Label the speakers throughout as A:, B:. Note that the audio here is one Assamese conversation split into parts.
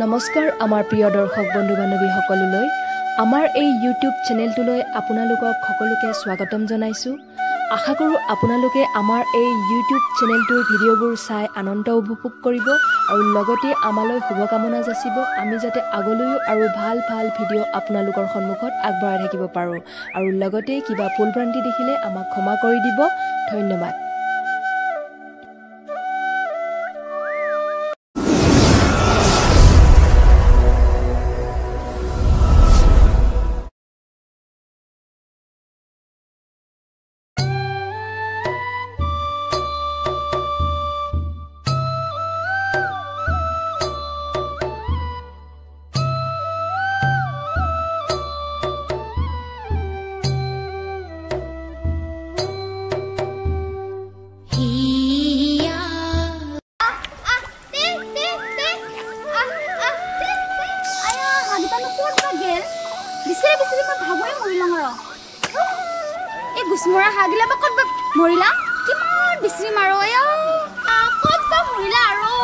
A: নমস্কাৰ আমাৰ প্ৰিয় দৰ্শক বন্ধু বান্ধৱী সকললৈ আমাৰ এই ইউটিউব চেনেলটোলৈ আপোনালোকক সকলোকে স্বাগতম জনাইছো। আশা কৰোঁ আপোনালোকে আমাৰ এই ইউটিউব চেনেলটোৰ ভিডিঅ'বোৰ চাই আনন্দ উপভোগ কৰিব আৰু লগতে আমালৈ শুভকামনা যাচিব আমি যাতে আগলৈও আৰু ভাল ভাল ভিডিঅ' আপোনালোকৰ সন্মুখত আগবঢ়াই থাকিব পাৰোঁ আৰু লগতে কিবা ভুলভ্ৰান্তি দেখিলে আমাক ক্ষমা কৰি দিব। ধন্যবাদ।
B: Gusmora hagila ba kot ba morila kiman bisri maro ayo kot ba morila aro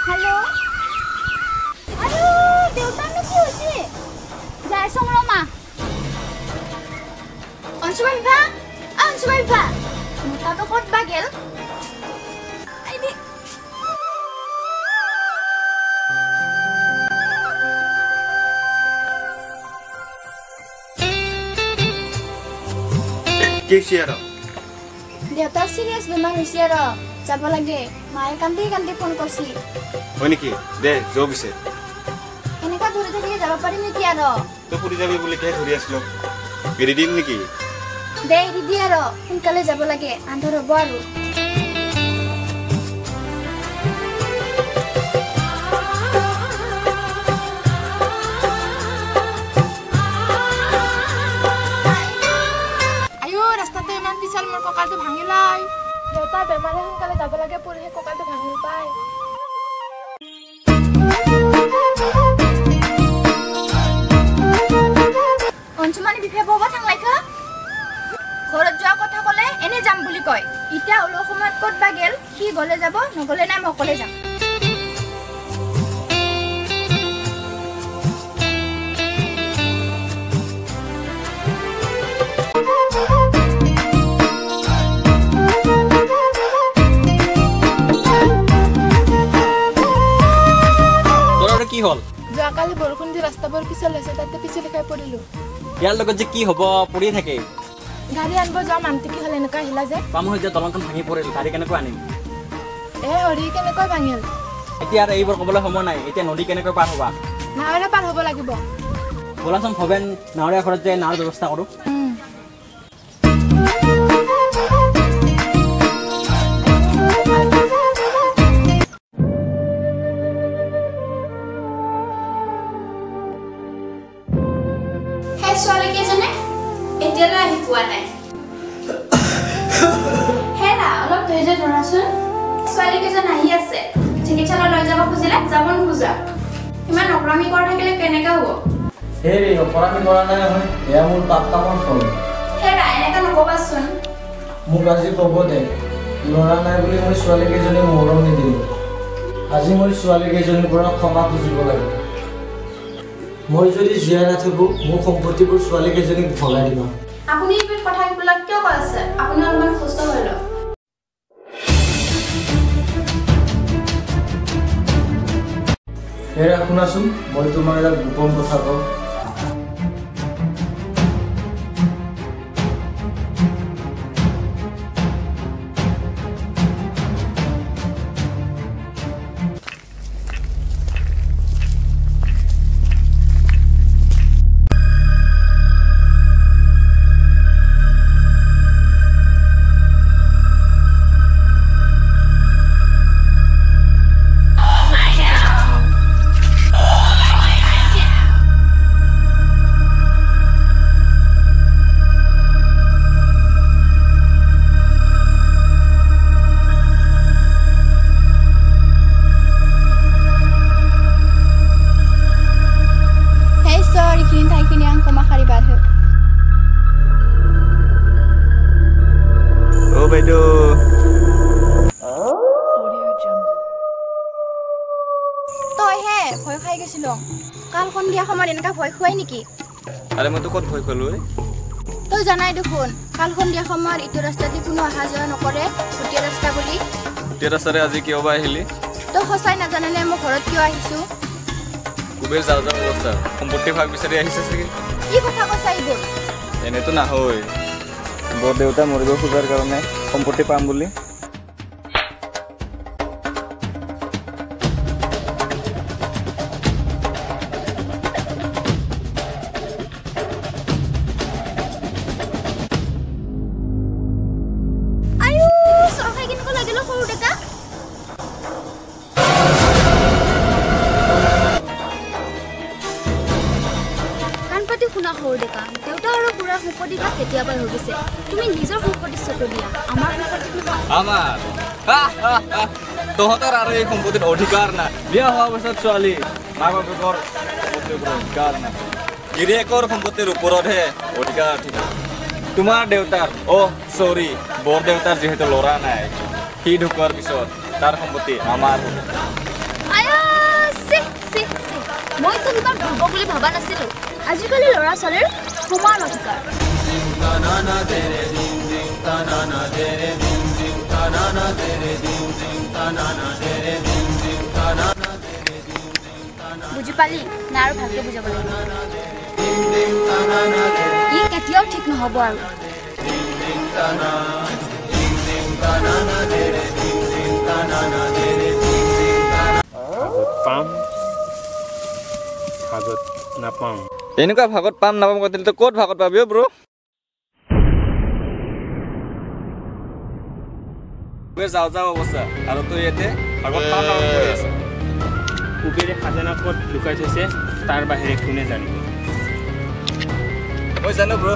B: hello ayo deuta no ki hoise jai songroma Ansuba Ansuba mota to kot bagel ai di
C: কি সিয়ারা
B: দেউতা সিরিয়াস বেমার হইছে আর যাব লাগে মায়ে কান্দি ফোন করছি
C: হয় নেকি দে যোগ আছে
B: এনেকা ধরে থাকিলে যাব পারি নেকি আর
C: তো পুরি যাবি বলি কে ধরি আসলো গেরি দিন নাকি
B: দে দিদি আর সোনকালে যাব লাগে আন্ধার হব আৰু
D: আয়ো ৰাস্তাতে ইমান পিছল মোৰ কঁকালটো ভাঙিলাই
B: দেউতা বেমাৰে সোনকালে যাব লাগে পুলিহে কঁকালটো ভাঙিল পায় অঞ্চুমানি বিষয়ে ববা থাংলাইখা ঘৰত যোৱা কথা ক'লে এনে যাম বুলি কয় ইটা ওলো সময়ত ক'ত বা গেল কি গলে যাব নগলে নাই মই অকলে যাম
E: তোৰ কি হ'ল
D: যোৱাকালি বৰষুণ দি ৰাস্তাবোৰ পিছল হৈছে তাতে পিছলি খাই পৰিলো
E: ইয়াৰ লগত যে কি হ'ব পৰি থাকে
D: গাড়ী আনিব যাওঁ মান্তি কি হ'ল এনেকুৱা আহিলা যে
E: পাম হৈ যে দলংখন ভাঙি পৰিল গাড়ী কেনেকৈ আনিম
D: হৰি কেনেকৈ ভাঙিল
E: এতিয়া আৰু এইবোৰ ক'বলৈ সময় নাই এতিয়া নদী কেনেকৈ পাৰ হ'বা
D: নাৱেৰে পাৰ হ'ব লাগিব
E: ব'লাচোন ভৱেন নাৱৰীয়া ঘৰত যে নাৱৰ ব্যৱস্থা কৰোঁ
B: ছোৱালী কেজনে এতিয়ালৈ আহি পোৱা নাই হেৰা অলপ ধৈৰ্য ধৰাচোন ছোৱালী কেজন আহি আছে চিকিৎসালয় লৈ যাব খুজিলে যাব নোখোজা ইমান অপৰামী কৰা থাকিলে কেনেকৈ হ'ব
F: হেৰি অপৰামী কৰা নাই নহয় এয়া মোৰ পাপ কামৰ ফল
B: হেৰা এনেকৈ নক'বাচোন
F: মোক আজি ক'ব দে ল'ৰা নাই বুলি মই ছোৱালী কেইজনী মৰম নিদিলোঁ আজি মই ছোৱালী কেইজনীৰ পৰা ক্ষমা খুজিব লাগে মই যদি জীয়াই নাথাকোঁ মোৰ সম্পত্তিবোৰ ছোৱালী কেইজনীক ভগাই দিব
B: আপুনি এই কথাবিলাক কিয় কৈ আছে আপুনি অলপমান সুস্থ হৈ লওক
F: হেৰা শুনাচোন মই তোমাৰ এটা গোপন কথা কওঁ
B: শ্বিলং কাল সন্ধিয়া সময়ত এনেকা ভয় খুৱাই নেকি
C: আৰে মইতো ক'ত ভয় খোৱালো
B: তই জানাই দেখোন কাল সন্ধিয়া সময়ত ইটো ৰাস্তা দি কোনো অহা যোৱা নকৰে গোটেই ৰাস্তা বুলি
C: গোটেই ৰাস্তাৰে আজি কিয় বা আহিলি
B: তই সঁচাই নাজানানে মই ঘৰত কিয় আহিছো
C: কুবেৰ যাওঁ যাওঁ অৱস্থা সম্পত্তি ভাগ বিচাৰি আহিছে চাগে
B: কি কথা কৈছা এইবোৰ
C: এনেতো নহয় বৰ দেউতা মৰিব খোজাৰ কাৰণে সম্পত্তি পাম বুলি
B: দেউতা আৰু বুঢ়াৰ সম্পত্তি ভাগ কেতিয়াবাই হৈ গৈছে তুমি নিজৰ সম্পত্তি চকু দিয়া আমাৰ সম্পত্তি
C: আমাৰ তহঁতৰ আৰু এই সম্পত্তিত অধিকাৰ নাই বিয়া হোৱা পাছত ছোৱালী মাক বাপেকৰ সম্পত্তিৰ ওপৰত অধিকাৰ নাই গিৰিয়েকৰ সম্পত্তিৰ ওপৰতহে অধিকাৰ ঠিক তোমাৰ দেউতাৰ চৰি বৰ দেউতাৰ যিহেতু ল'ৰা নাই সি ঢুকোৱাৰ পিছত তাৰ সম্পত্তি আমাৰ
B: মইতো ইমান ভুল বুলি ভবা নাছিলো আজিকালি ল'ৰা ছোৱালীৰ সমান অধিকাৰ বুজি পালি না আৰু ভালকে বুজাব লাগিব ই কেতিয়াও ঠিক নহ'ব আৰু
G: ভাগত নাপাম
C: এনেকুৱা ভাগত পাম নাপাম কৈ দিলে ক'ত ভাগত পাবি ব্ৰ যাওঁ যাওঁ অৱস্থা আৰু তই ইয়াতে ভাগত পাম নাপাম কৰি আছ
G: কুবেৰে খাজানা ক'ত লুকাই থৈছে তাৰ বাহিৰে কোনে জানিব
C: মই জানো ব্ৰ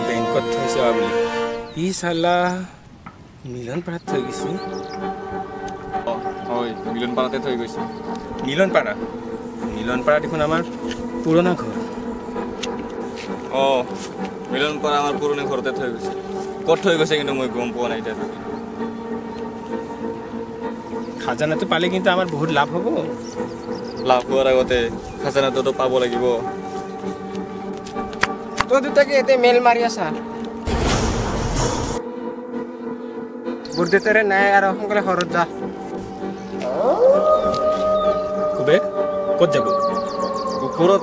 G: বেংকত থৈছে বুলি ই চালা মিলন পাৰাত থৈ গৈছে
C: হয় মিলন পাৰাতে থৈ গৈছে
G: মিলন পাৰা দেখোন আমাৰ পুৰণা ঘৰ
C: মিলন পাৰা আমাৰ পুৰণি ঘৰতে থৈ গৈছে ক'ত থৈ গৈছে কিন্তু মই গম পোৱা নাই এতিয়া
G: খাজানাটো পালে কিন্তু আমাৰ বহুত লাভ হ'ব
C: লাভ হোৱাৰ আগতে খাজানাটোতো পাব লাগিব
E: তই দুটাকে এতে মেল মাৰি আছা বুৰ্দেতৰে নাই আৰু সোনকালে ঘৰত যা
G: কুবেৰ ক'ত যাব
C: ওপৰত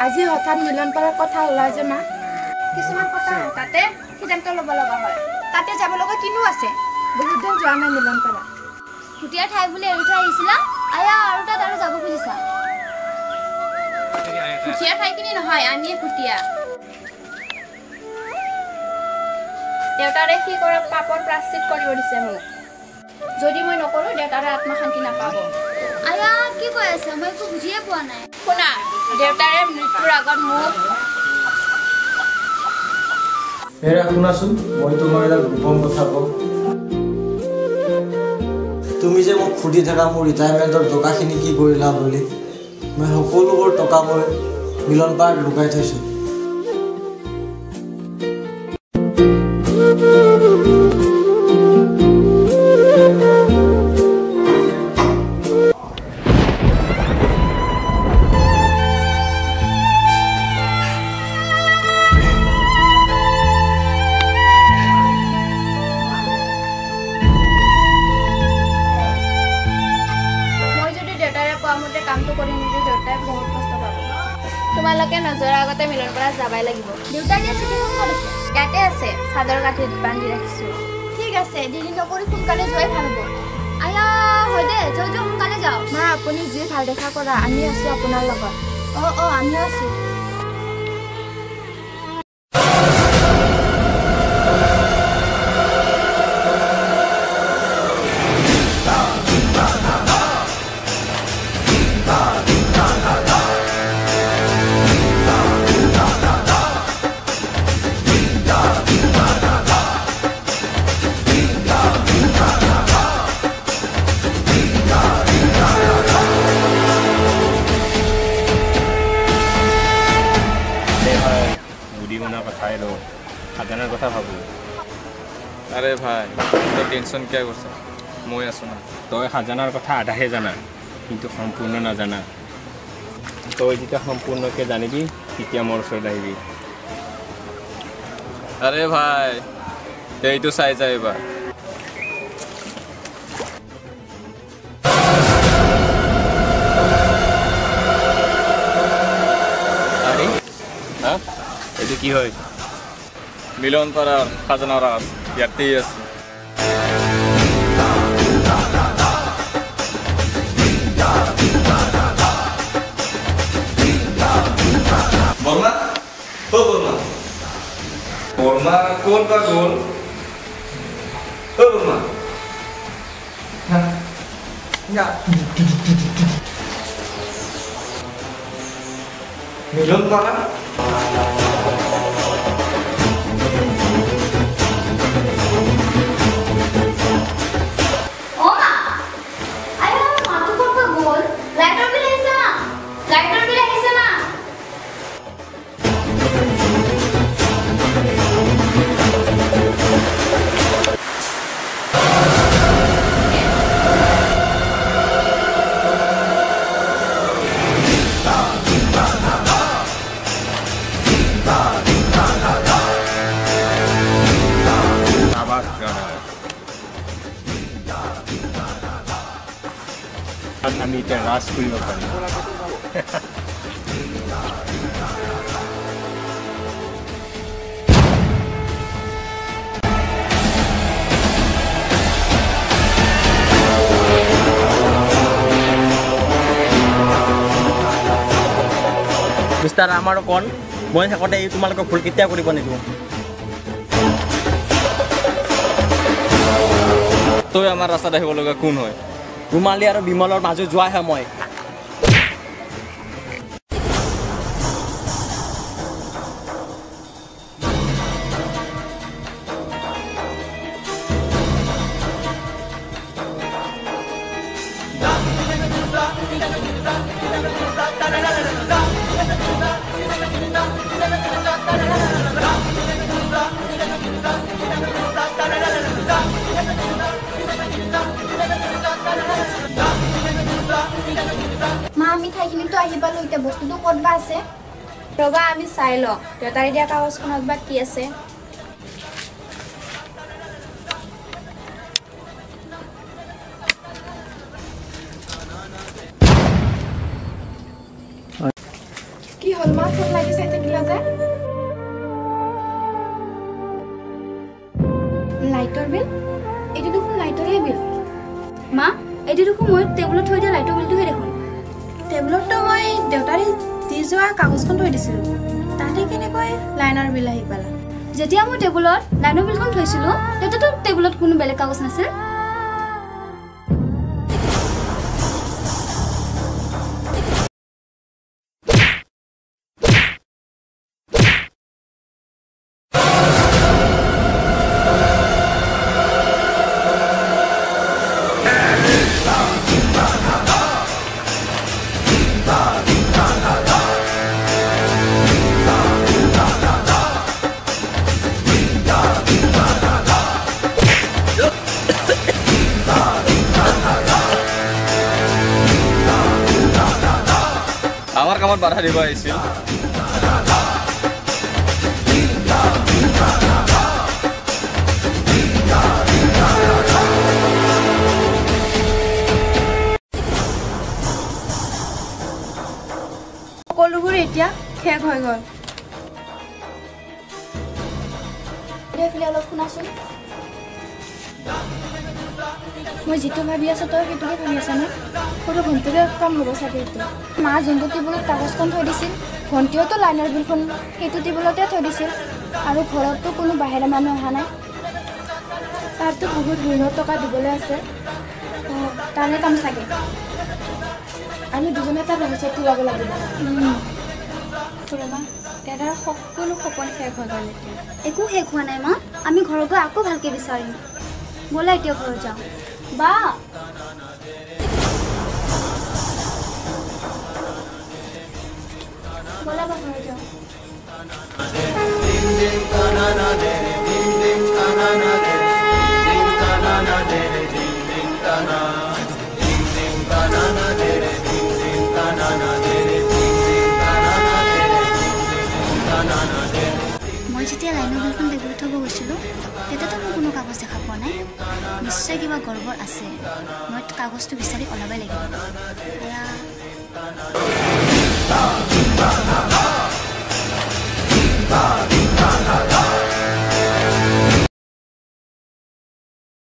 D: আজি হঠাৎ মিলন পাৰাৰ কথা ওলাই যে মা
B: কিছুমান কথা তাতে সিদ্ধান্ত ল'ব লগা হয় তাতে যাব লগা কিনো আছে
D: বহুত দিন যোৱা নাই মিলন পাৰা
B: ভুটীয়া ঠাই বুলি এৰি থৈ আহিছিলা আয়া আৰু তাত আৰু যাব খুজিছা ভুটীয়া ঠাইখিনি নহয় আমিয়ে ভুটীয়া দেউতাৰে সি কৰা পাপৰ প্ৰাশ্চিত কৰিব দিছে মোক যদি মই নকৰোঁ দেউতাৰে আত্মশান্তি নাপাব আয়া কি কৈ আছে মই একো বুজিয়ে পোৱা নাই
D: শুনা দেউতাৰে মৃত্যুৰ আগত মোক
F: হেৰা শুনাচোন মই তোমাৰ এটা গোপন কথা কওঁ তুমি যে মোক সুধি থাকা মোৰ ৰিটায়াৰমেণ্টৰ টকাখিনি কি কৰিলা বুলি মই সকলোবোৰ টকা মই মিলন পাৰ্ক লুকাই থৈছোঁ
B: তোমালোকে নজৰ আগতে মিলন পৰা যাবাই লাগিব দেউতাই দিয়া চিঠিখন ক'ত আছে ইয়াতে আছে চাদৰ কাঠিত বান্ধি ৰাখিছোঁ ঠিক আছে দেৰি নকৰি সোনকালে যোৱাই ভাল হ'ব আয়া হয় দে যাওঁ সোনকালে যাওঁ
D: মা আপুনি যি ভাল দেখা কৰা আমি আছোঁ আপোনাৰ লগত
B: আমিও আছোঁ
G: খাজানাৰ কথা ভাবোঁ
C: আৰে ভাই তই টেনশ্যন কিয় কৰিছ মই আছোঁ না
G: তই খাজানাৰ কথা আধাহে জানা কিন্তু সম্পূৰ্ণ নাজানা তই যেতিয়া সম্পূৰ্ণকৈ জানিবি তেতিয়া মোৰ ওচৰত আহিবি
C: আৰে ভাই এইটো চাই যা এবাৰ
G: আৰে হা এইটো কি হয়
C: মিলন পাৰাৰ খাজানা ৰাজ ইয়াতেই আছে বৰ্মা বৰ্মা বৰ্মা ক'ত বা গ'ল বৰ্মা মিলন পাৰা
G: আমি এতিয়া ৰাজ কৰিব পাৰিম
E: মিষ্টাৰ আমাৰো কণ মই শেষতে এই তোমালোকক ভুল কেতিয়া কৰিব নিদিওঁ
C: তই আমাৰ ৰাস্তাত আহিব লগা কোন হয়
E: ৰুমালী আৰু বিমলৰ মাজত যোৱাহে মই
B: মা আমি ঠাইখিনিতো আহি পালোঁ এতিয়া বস্তুটো ক'ত বা আছে
D: ৰবা আমি চাই লওঁ দেউতাৰে দিয়া কাগজখনত বা কি আছে কি হ'ল মা ফোন লাগি চাই থাকিলা যে লাইটৰ বিল এইটো দেখোন লাইটৰে বিল
B: মা এইটো দেখোন মই টেবুলত থৈ দিয়া লাইটৰ বিলটোহে দেখোন
D: টেবুলততো মই দেউতাৰে দি যোৱা কাগজখন থৈ দিছিলোঁ তাতে কেনেকৈ লাইনৰ বিল আহি পালা
B: যেতিয়া মই টেবুলত লাইনৰ বিলখন থৈছিলোঁ তেতিয়াতো টেবুলত কোনো বেলেগ কাগজ নাছিল
C: বাধা দিব আহিছিল
D: সকলোবোৰ এতিয়া শেষ হৈ গ'ল
B: এইফালে অলপ শুনাচোন
D: মই যিটো ভাবি আছোঁ তই সেইটোকে ভাবি আছা ন সৰু ভণ্টিৰে কাম হ'ব চাগে এইটো
B: মা যোনটো টেবুলত কাগজখন থৈ দিছিল ভণ্টিয়েতো লাইনৰ বিলখন সেইটো টেবুলতে থৈ দিছিল আৰু ঘৰততো কোনো বাহিৰা মানুহ অহা নাই
D: তাৰতো বহুত ঋণৰ টকা দিবলৈ আছে
B: অঁ তাৰে কাম চাগে
D: আমি দুজনে তাৰ ৰহস্যটো ওলাব লাগিব
B: খুড়ামা
D: দাদাৰ সকলো সপোন শেষ হৈ গ'ল এতিয়া
B: একো শেষ হোৱা নাই মা আমি ঘৰত গৈ আকৌ ভালকৈ বিচাৰিম ব'লা এতিয়া ঘৰত যাওঁ বা ব'লা বা ঘৰত যাওঁ
H: মই যেতিয়া লাইনৰ বিলখন টেবুলত থ'ব গৈছিলোঁ তেতিয়াতো মই কোনো কাগজ দেখা পোৱা নাই নিশ্চয় কিবা গড়বড় আছে মই কাগজটো বিচাৰি ওলাবই লাগিব